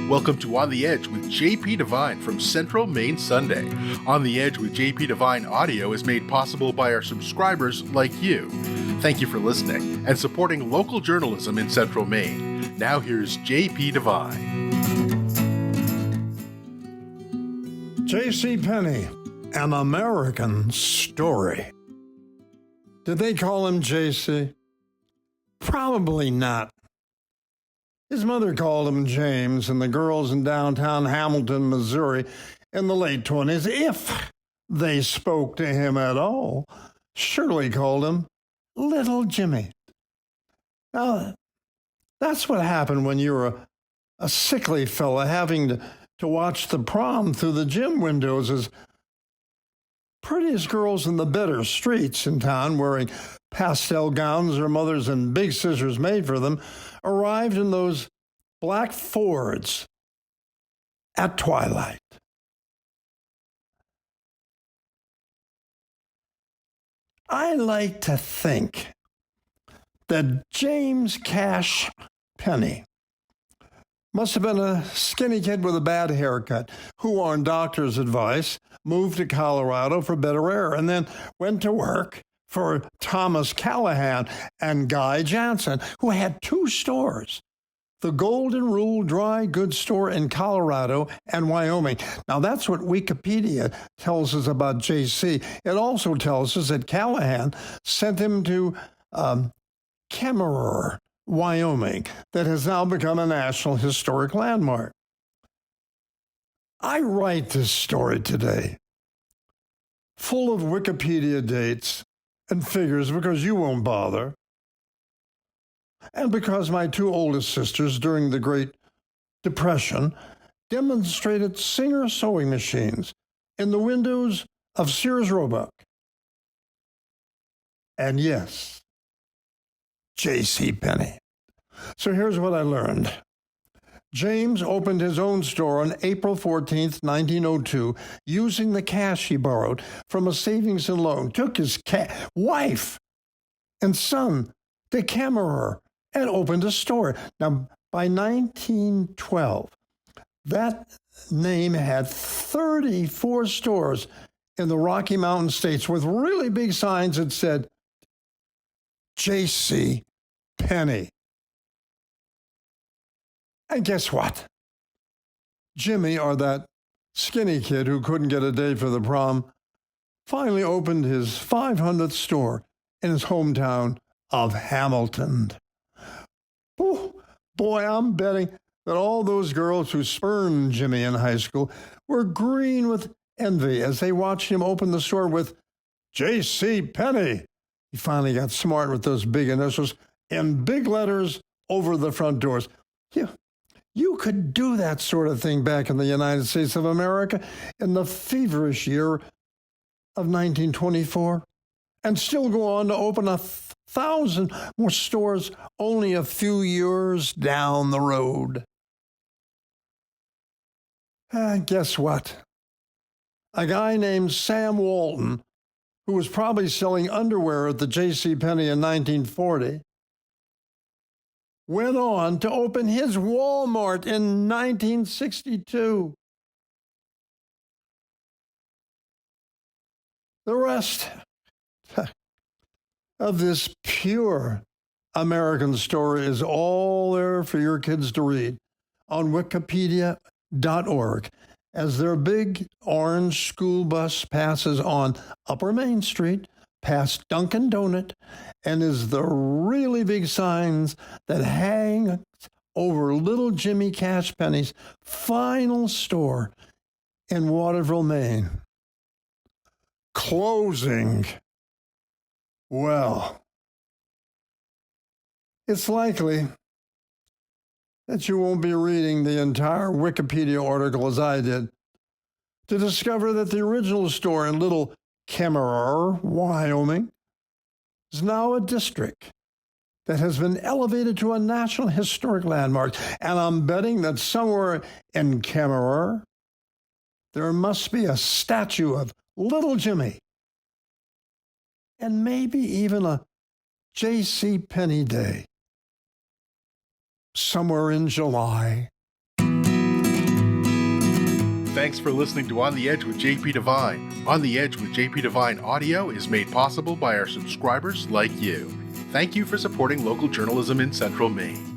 Welcome to On the Edge with JP Devine from Central Maine Sunday. On the Edge with JP Devine audio is made possible by our subscribers like you. Thank you for listening and supporting local journalism in Central Maine. Now here's JP Devine. J.C. Penney, an American story. Did they call him J.C.? Probably not. His mother called him James, and the girls in downtown Hamilton, Missouri, in the late 20s, if they spoke to him at all, surely called him Little Jimmy. Now, that's what happened when you were a sickly fella having to watch the prom through the gym windows as prettiest girls in the better streets in town wearing pastel gowns their mothers and big scissors made for them arrived in those black Fords at twilight. I like to think that James Cash Penney must have been a skinny kid with a bad haircut who, on doctor's advice, moved to Colorado for better air and then went to work for Thomas Callahan and Guy Jansen, who had two stores, the Golden Rule Dry Goods Store in Colorado and Wyoming. Now, that's what Wikipedia tells us about J.C. It also tells us that Callahan sent him to Kemmerer, Wyoming, that has now become a National Historic Landmark. I write this story today, full of Wikipedia dates and figures because you won't bother, and because my two oldest sisters during the Great Depression demonstrated Singer sewing machines in the windows of Sears Roebuck. And yes, J.C. Penney. So here's what I learned. James opened his own store on April 14th, 1902, using the cash he borrowed from a savings and loan, took his wife and son to Kemmerer and opened a store. Now, by 1912, that name had 34 stores in the Rocky Mountain states with really big signs that said, J.C. Penney. And guess what? Jimmy, or that skinny kid who couldn't get a date for the prom, finally opened his 500th store in his hometown of Hamilton. Oh, boy, I'm betting that all those girls who spurned Jimmy in high school were green with envy as they watched him open the store with J.C. Penney. He finally got smart with those big initials in big letters over the front doors. You could do that sort of thing back in the United States of America in the feverish year of 1924 and still go on to open 1,000 more stores only a few years down the road. Guess what? A guy named Sam Walton, who was probably selling underwear at the J.C. Penney in 1940, went on to open his Walmart in 1962. The rest of this pure American story is all there for your kids to read on wikipedia.org as their big orange school bus passes on Upper Main Street past Dunkin' Donut and is the really big signs that hang over little Jimmy Cash Penney's final store in Waterville, Maine. Closing. Well, it's likely that you won't be reading the entire Wikipedia article as I did to discover that the original store in Little Kemmerer, Wyoming, is now a district that has been elevated to a National Historic Landmark. And I'm betting that somewhere in Kemmerer, there must be a statue of Little Jimmy. And maybe even a J.C. Penney Day somewhere in July. thanks for listening to On the Edge with JP Devine. On the Edge with JP Devine audio is made possible by our subscribers like you. Thank you for supporting local journalism in Central Maine.